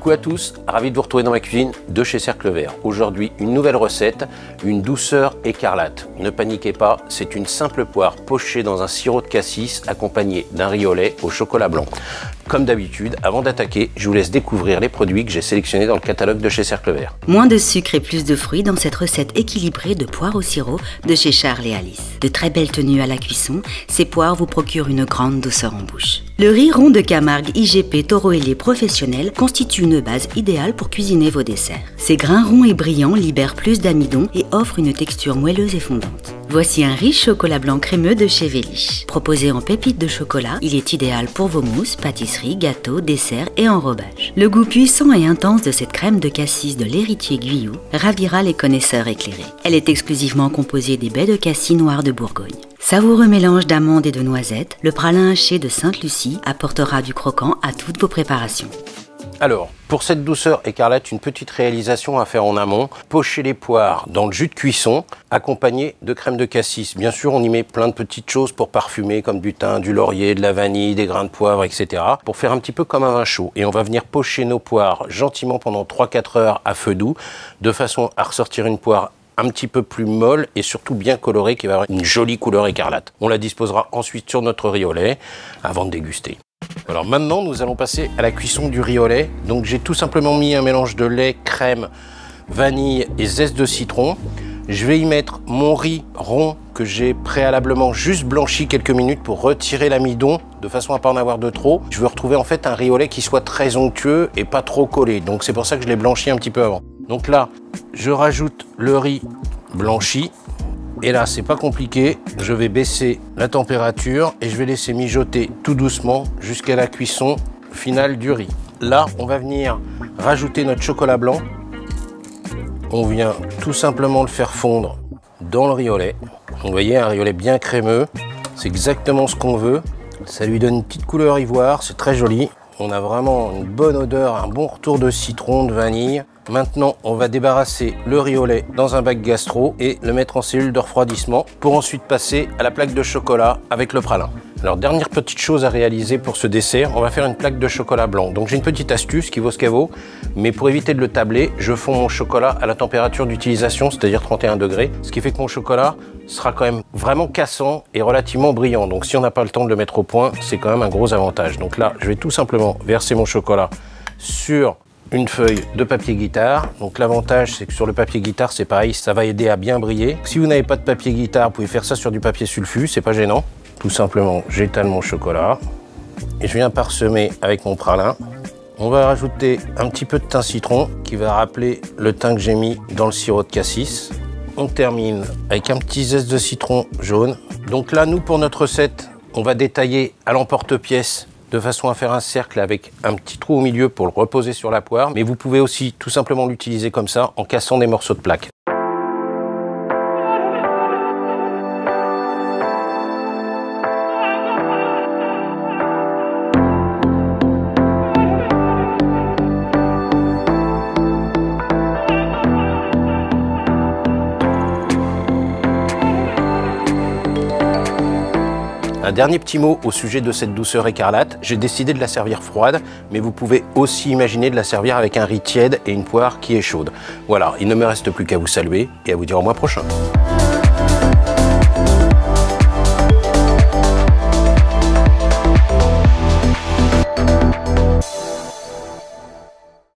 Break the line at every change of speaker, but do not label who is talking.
Coucou à tous, ravi de vous retrouver dans ma cuisine de chez Cercle Vert. Aujourd'hui, une nouvelle recette, une douceur écarlate. Ne paniquez pas, c'est une simple poire pochée dans un sirop de cassis accompagné d'un riz au lait au chocolat blanc. Comme d'habitude, avant d'attaquer, je vous laisse découvrir les produits que j'ai sélectionnés dans le catalogue de chez Cercle Vert.
Moins de sucre et plus de fruits dans cette recette équilibrée de poires au sirop de chez Charles et Alice. De très belles tenues à la cuisson, ces poires vous procurent une grande douceur en bouche. Le riz rond de Camargue IGP Taureau Ailé professionnel constitue une base idéale pour cuisiner vos desserts. Ces grains ronds et brillants libèrent plus d'amidon et offrent une texture moelleuse et fondante. Voici un riche chocolat blanc crémeux de chez Véliche. Proposé en pépites de chocolat, il est idéal pour vos mousses, pâtisseries, gâteaux, desserts et enrobages. Le goût puissant et intense de cette crème de cassis de l'héritier Guyot ravira les connaisseurs éclairés. Elle est exclusivement composée des baies de cassis noires de Bourgogne. Savoureux mélange d'amandes et de noisettes, le pralin haché de Sainte-Lucie apportera du croquant à toutes vos préparations.
Alors, pour cette douceur écarlate, une petite réalisation à faire en amont. Pocher les poires dans le jus de cuisson, accompagné de crème de cassis. Bien sûr, on y met plein de petites choses pour parfumer, comme du thym, du laurier, de la vanille, des grains de poivre, etc. Pour faire un petit peu comme un vin chaud. Et on va venir pocher nos poires gentiment pendant 3-4 heures à feu doux, de façon à ressortir une poire un petit peu plus molle et surtout bien colorée, qui va avoir une jolie couleur écarlate. On la disposera ensuite sur notre riz au lait avant de déguster. Alors maintenant, nous allons passer à la cuisson du riz au lait. Donc j'ai tout simplement mis un mélange de lait, crème, vanille et zeste de citron. Je vais y mettre mon riz rond que j'ai préalablement juste blanchi quelques minutes pour retirer l'amidon de façon à ne pas en avoir de trop. Je veux retrouver en fait un riz au lait qui soit très onctueux et pas trop collé. Donc c'est pour ça que je l'ai blanchi un petit peu avant. Donc là, je rajoute le riz blanchi. Et là, c'est pas compliqué, je vais baisser la température et je vais laisser mijoter tout doucement jusqu'à la cuisson finale du riz. Là, on va venir rajouter notre chocolat blanc. On vient tout simplement le faire fondre dans le riz au lait. Vous voyez, un riz au lait bien crémeux, c'est exactement ce qu'on veut. Ça lui donne une petite couleur ivoire, c'est très joli. On a vraiment une bonne odeur, un bon retour de citron, de vanille. Maintenant, on va débarrasser le riz au lait dans un bac gastro et le mettre en cellule de refroidissement pour ensuite passer à la plaque de chocolat avec le pralin. Alors, dernière petite chose à réaliser pour ce dessert, on va faire une plaque de chocolat blanc. Donc, j'ai une petite astuce qui vaut ce qu'elle vaut, mais pour éviter de le tabler, je fonds mon chocolat à la température d'utilisation, c'est-à-dire 31 degrés, ce qui fait que mon chocolat sera quand même vraiment cassant et relativement brillant. Donc, si on n'a pas le temps de le mettre au point, c'est quand même un gros avantage. Donc là, je vais tout simplement verser mon chocolat sur une feuille de papier guitare. Donc l'avantage, c'est que sur le papier guitare, c'est pareil, ça va aider à bien briller. Si vous n'avez pas de papier guitare, vous pouvez faire ça sur du papier sulfu, c'est pas gênant. Tout simplement, j'étale mon chocolat et je viens parsemer avec mon pralin. On va rajouter un petit peu de thym citron qui va rappeler le thym que j'ai mis dans le sirop de cassis. On termine avec un petit zeste de citron jaune. Donc là, nous, pour notre recette, on va détailler à l'emporte-pièce de façon à faire un cercle avec un petit trou au milieu pour le reposer sur la poire. Mais vous pouvez aussi tout simplement l'utiliser comme ça en cassant des morceaux de plaque. Un dernier petit mot au sujet de cette douceur écarlate. J'ai décidé de la servir froide, mais vous pouvez aussi imaginer de la servir avec un riz tiède et une poire qui est chaude. Voilà, il ne me reste plus qu'à vous saluer et à vous dire au mois prochain.